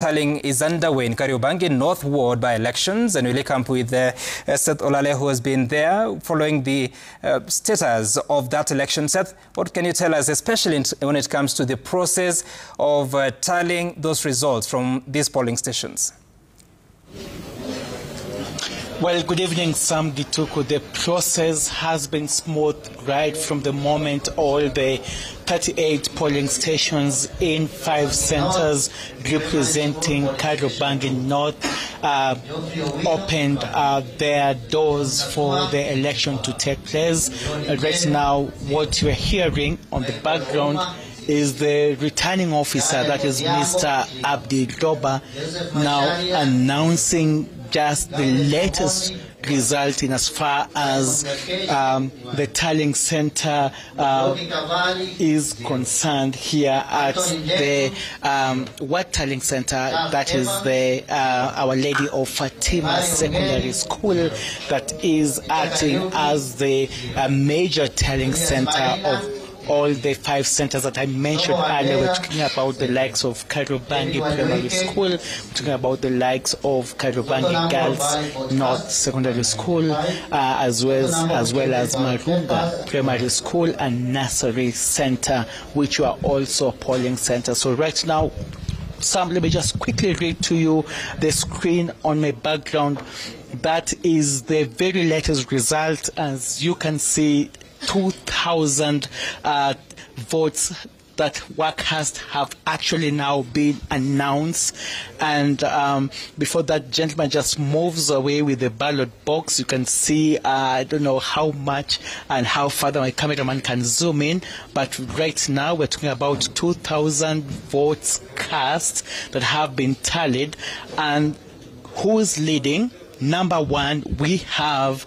Tallying is underway in Kariobangi North ward by elections, and we'll come with Seth Olale, who has been there following the status of that election. Seth, what can you tell us, especially when it comes to the process of tallying those results from these polling stations? Well, good evening, Sam Gituku. The process has been smooth right from the moment all the 38 polling stations in 5 centers representing Kariobangi North opened their doors for the election to take place. Right now, what you're hearing on the background is the returning officer, that is Mr. Abdi Roba, now announcing just the latest result in as far as the tallying center is concerned here at the What Tallying Center, that is the Our Lady of Fatima Secondary School, that is acting as the major tallying center of all the 5 centers that I mentioned earlier. We're talking about the likes of Kariobangi Primary School, we're talking about the likes of Kariobangi Girls North Secondary School, as well as Marunga Primary School and Nursery Center, which are also polling centers. So right now, Sam, let me just quickly read to you the screen on my background. That is the very latest result. As you can see, 2,000 votes that workers have actually now been announced. And before that gentleman just moves away with the ballot box, you can see, I don't know how much and how far my cameraman can zoom in, but right now we're talking about 2,000 votes cast that have been tallied. And who's leading? Number 1, we have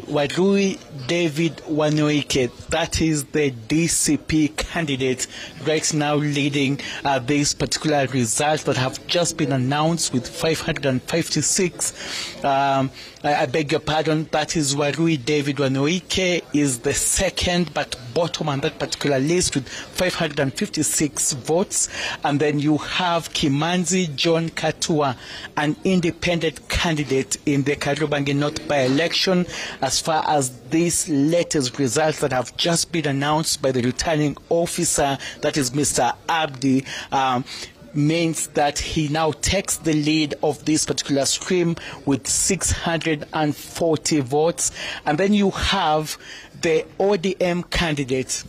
Warui David Wanoike, that is the DCP candidate right now leading this particular result that have just been announced with 556. I beg your pardon, that is Warui David Wanoike is the second but bottom on that particular list with 556 votes. And then you have Kimanzi John Katua, an independent candidate in the Kariobangi North by-election. As far as these latest results that have just been announced by the returning officer, that is Mr. Abdi, means that he now takes the lead of this particular stream with 640 votes. And then you have the ODM candidate,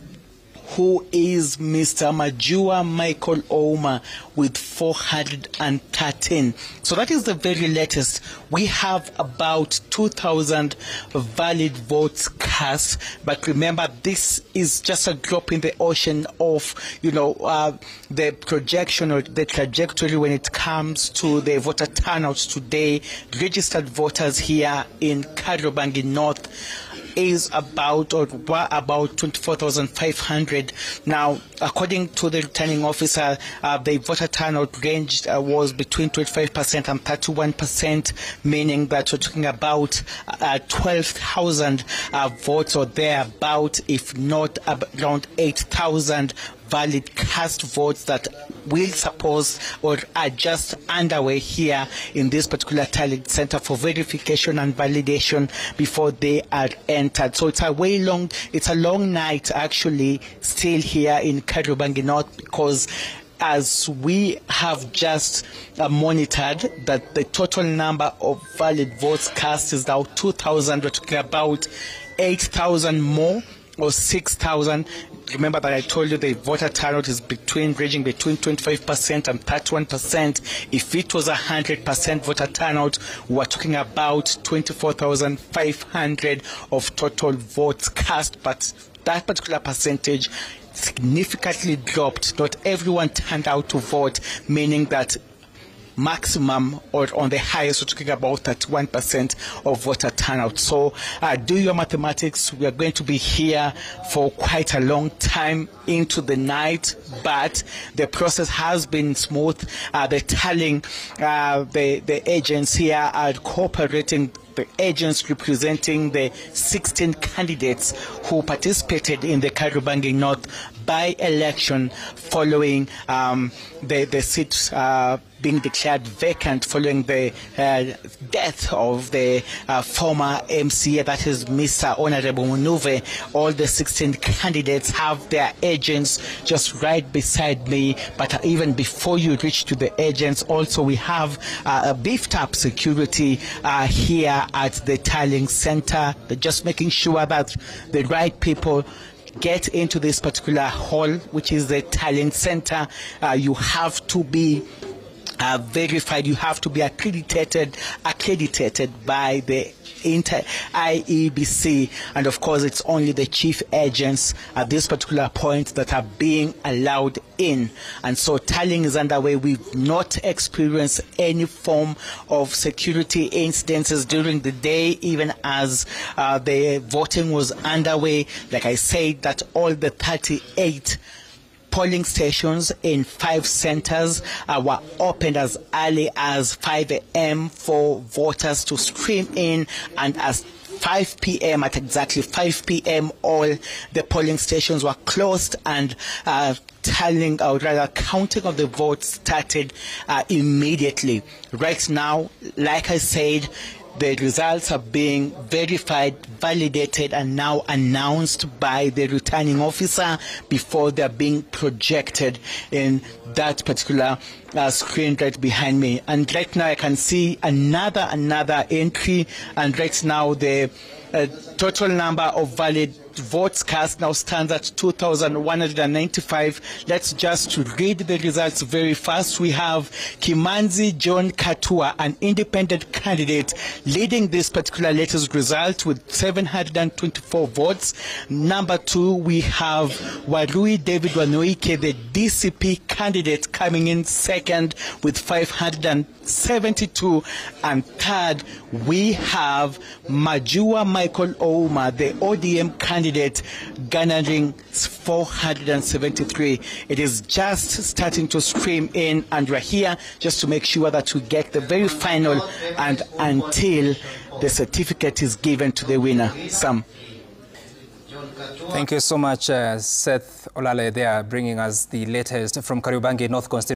who is Mr. Majua Michael Ouma, with 413. So that is the very latest. We have about 2,000 valid votes cast, but remember, this is just a drop in the ocean of, the projection or the trajectory when it comes to the voter turnout today. Registered voters here in Kariobangi North is about 24,500. Now, according to the returning officer, the voter turnout range was between 25% and 31%, meaning that we're talking about 12,000 votes or thereabout, if not around 8,000 valid cast votes that will suppose or are just underway here in this particular tallying center for verification and validation before they are entered. So it's a long night actually still here in Kariobangi North, because as we have just monitored that the total number of valid votes cast is now 2,000. We're talking about 8,000 more or 6,000. Remember that I told you the voter turnout is ranging between 25% and 31%. If it was 100% voter turnout, we're talking about 24,500 of total votes cast. But that particular percentage significantly dropped. Not everyone turned out to vote, meaning that maximum or on the highest, we're talking about 31% of voter turnout. So do your mathematics. We are going to be here for quite a long time into the night, but the process has been smooth. The tallying, the agents here are cooperating. The agents representing the 16 candidates who participated in the Kariobangi North by-election following the seat being declared vacant following the death of the former MCA, that is Mr. Honorable Munuve. All the 16 candidates have their agents just right beside me, but even before you reach to the agents, also we have a beefed up security here at the tallying center. They're just making sure that the right people get into this particular hall, which is the tallying center. You have to be verified, you have to be accredited by the IEBC, and of course it's only the chief agents at this particular point that are being allowed in. And so tallying is underway. We've not experienced any form of security incidences during the day, even as the voting was underway. Like I said, that all the 38 polling stations in 5 centers were opened as early as 5 a.m. for voters to stream in, and as 5 p.m. at exactly 5 p.m. all the polling stations were closed, and tallying, or rather counting of the votes started immediately. Right now, like I said, the results are being verified, validated, and now announced by the returning officer before they're being projected in that particular screen right behind me. And right now I can see another entry, and right now the total number of valid votes cast now stands at 2,195. Let's just read the results very fast. We have Kimanzi John Katua, an independent candidate, leading this particular latest result with 724 votes. Number 2, we have Warui David Wanoike, the DCP candidate, coming in second with 572. And third, we have Majua Michael Ouma, the ODM candidate, garnering 473. It is just starting to stream in, and we're here just to make sure that we get the very final and until the certificate is given to the winner. Sam. Thank you so much, Seth Olale, there, bringing us the latest from Kariobangi North Constituency.